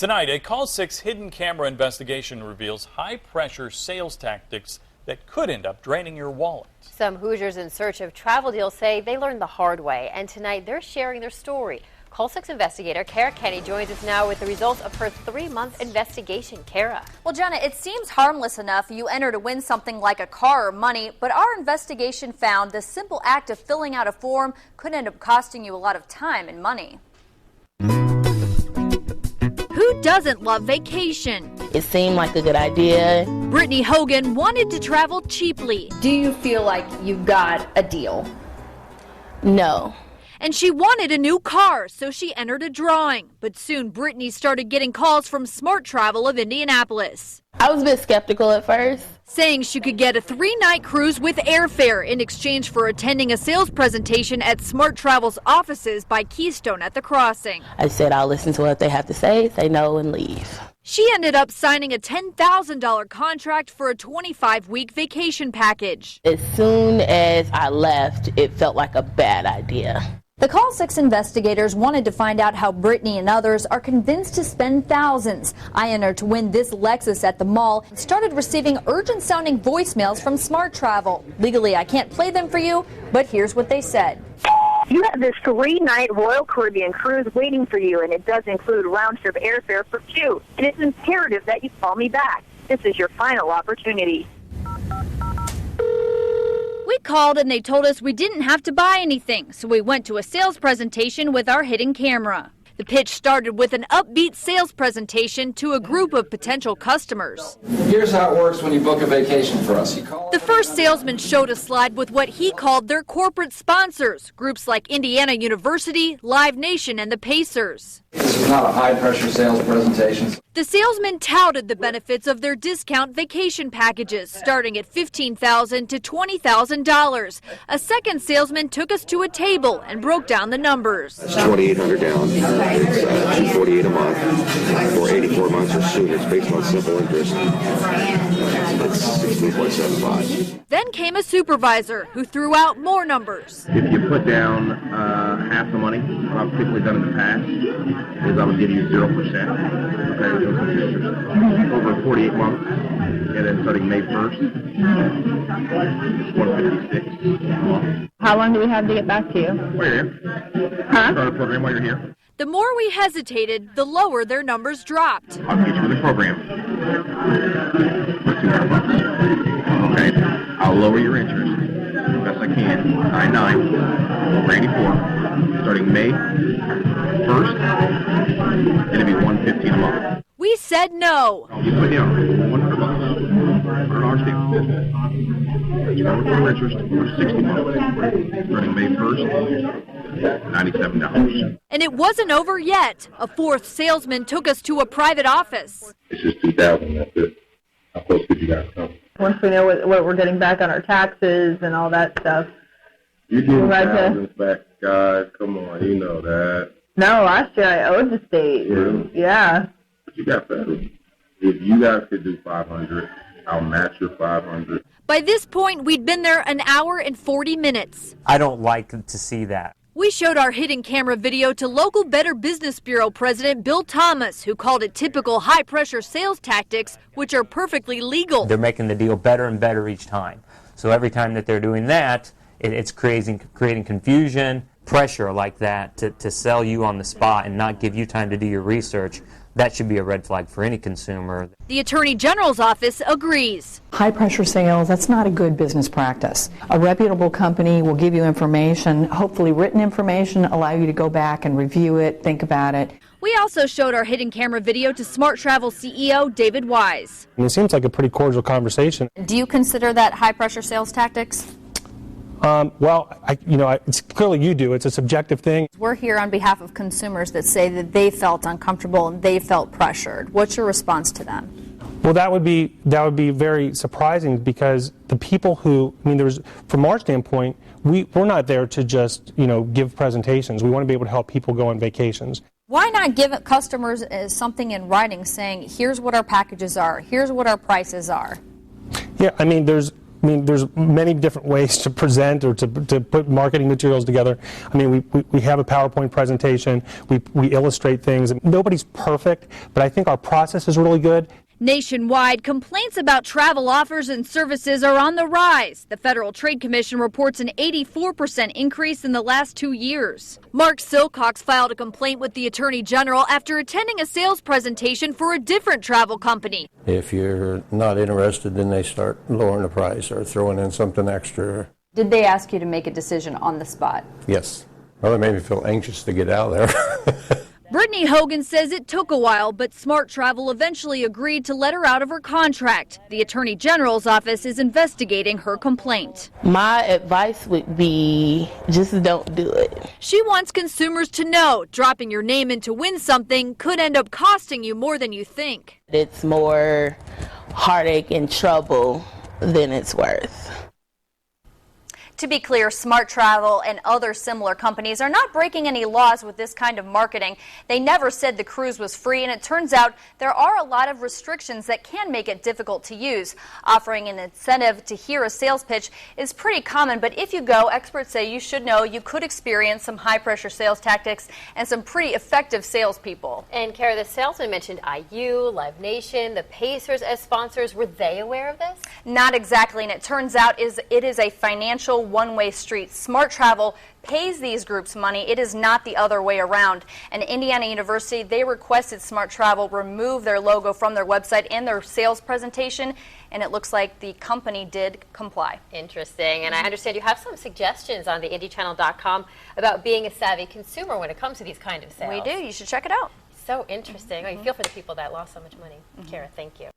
Tonight, a Call 6 hidden camera investigation reveals high-pressure sales tactics that could end up draining your wallet. Some Hoosiers in search of travel deals say they learned the hard way, and tonight they're sharing their story. Call 6 investigator Kara Kenny joins us now with the results of her 3-month investigation. Kara. Well, Jenna, it seems harmless enough. You enter to win something like a car or money, but our investigation found the simple act of filling out a form could end up costing you a lot of time and money. Who doesn't love vacation? It seemed like a good idea. Brittany Hogan wanted to travel cheaply. Do you feel like you got a deal? No. And she wanted a new car, so she entered a drawing. But soon Brittany started getting calls from SmarTravel of Indianapolis, I was a bit skeptical at first. saying she could get a 3-night cruise with airfare in exchange for attending a sales presentation at SmarTravel's offices by Keystone at the Crossing. I said I'll listen to what they have to say no, and leave. She ended up signing a $10,000 contract for a 25-week vacation package. As soon as I left, it felt like a bad idea. The Call 6 investigators wanted to find out how Brittany and others are convinced to spend thousands. I entered to win this Lexus at the mall and started receiving urgent-sounding voicemails from SmarTravel. Legally, I can't play them for you, but here's what they said. You have this 3-night Royal Caribbean cruise waiting for you, and it does include round-trip airfare for 2. And it's imperative that you call me back. This is your final opportunity. We called and they told us we didn't have to buy anything, so we went to a sales presentation with our hidden camera. The pitch started with an upbeat sales presentation to a group of potential customers. Here's how it works when you book a vacation for us. The first salesman showed a slide with what he called their corporate sponsors, groups like Indiana University, Live Nation, and the Pacers. This is not a high-pressure sales presentation. The salesman touted the benefits of their discount vacation packages, starting at $15,000 to $20,000. A second salesman took us to a table and broke down the numbers. It's $2,800 down. It's $248 a month for 84 months or sooner. It's based on simple interest. It's 16.75. Then came a supervisor who threw out more numbers. If you put down half the money, what I've typically done in the past is I would give you 0%. Okay, over 48 months, and then starting May 1st, it's 156. How long do we have to get back to you? While you're here. Start a program while you're here. The more we hesitated, the lower their numbers dropped. I'll get you with the program for $200. Okay, I'll lower your interest as best I can. 99 over 84, starting May 1st, it'll be $115 a month. We said no. You put down $100, $100 stamp. You know, lower interest for 60 months, starting May 1st, $97. And it wasn't over yet. A fourth salesman took us to a private office. It's just $2,000. That's it. How close could you guys come? Once we know what we're getting back on our taxes and all that stuff. You're getting thousands back, guys. Come on, you know that. No, last year I owed the state. Really? Yeah. But you got federal. If you guys could do 500, I'll match your 500. By this point, we'd been there an hour and 40 minutes. I don't like to see that. We showed our hidden camera video to local Better Business Bureau President Bill Thomas, who called it typical high-pressure sales tactics, which are perfectly legal. They're making the deal better and better each time. So every time that they're doing that, it's creating confusion, pressure like that to sell you on the spot and not give you time to do your research. That should be a red flag for any consumer. The Attorney General's office agrees. High-pressure sales, that's not a good business practice. A reputable company will give you information, hopefully written information, allow you to go back and review it, think about it. We also showed our hidden camera video to SmarTravel CEO David Wise. It seems like a pretty cordial conversation. Do you consider that high-pressure sales tactics? It's clearly you do. It's a subjective thing. We're here on behalf of consumers that say that they felt uncomfortable and they felt pressured. What's your response to them? Well, that would be very surprising because the people who, from our standpoint, we're not there to just, give presentations. We want to be able to help people go on vacations. Why not give customers something in writing saying, here's what our packages are, here's what our prices are? Yeah, I mean, there's many different ways to present or to put marketing materials together. I mean, we have a PowerPoint presentation, we illustrate things. Nobody's perfect, but I think our process is really good. Nationwide, complaints about travel offers and services are on the rise. The Federal Trade Commission reports an 84% increase in the last 2 years. Mark Silcox filed a complaint with the Attorney General after attending a sales presentation for a different travel company. If you're not interested, then they start lowering the price or throwing in something extra. Did they ask you to make a decision on the spot? Yes. Well, it made me feel anxious to get out of there. Brittany Hogan says it took a while, but SmarTravel eventually agreed to let her out of her contract. The Attorney General's office is investigating her complaint. My advice would be just don't do it. She wants consumers to know dropping your name in to win something could end up costing you more than you think. It's more heartache and trouble than it's worth. To be clear, SmarTravel and other similar companies are not breaking any laws with this kind of marketing. They never said the cruise was free, and it turns out there are a lot of restrictions that can make it difficult to use. Offering an incentive to hear a sales pitch is pretty common, but if you go, experts say you should know you could experience some high-pressure sales tactics and some pretty effective salespeople. And Kara, the salesman mentioned IU, Live Nation, the Pacers as sponsors. Were they aware of this? Not exactly, and it turns out it is a financial one-way street. SmarTravel pays these groups money. It is not the other way around. And Indiana University, they requested SmarTravel remove their logo from their website and their sales presentation, and it looks like the company did comply. Interesting. And I understand you have some suggestions on the IndyChannel.com about being a savvy consumer when it comes to these kind of sales. We do. You should check it out. So interesting. Oh, you feel for the people that lost so much money. Kara, thank you.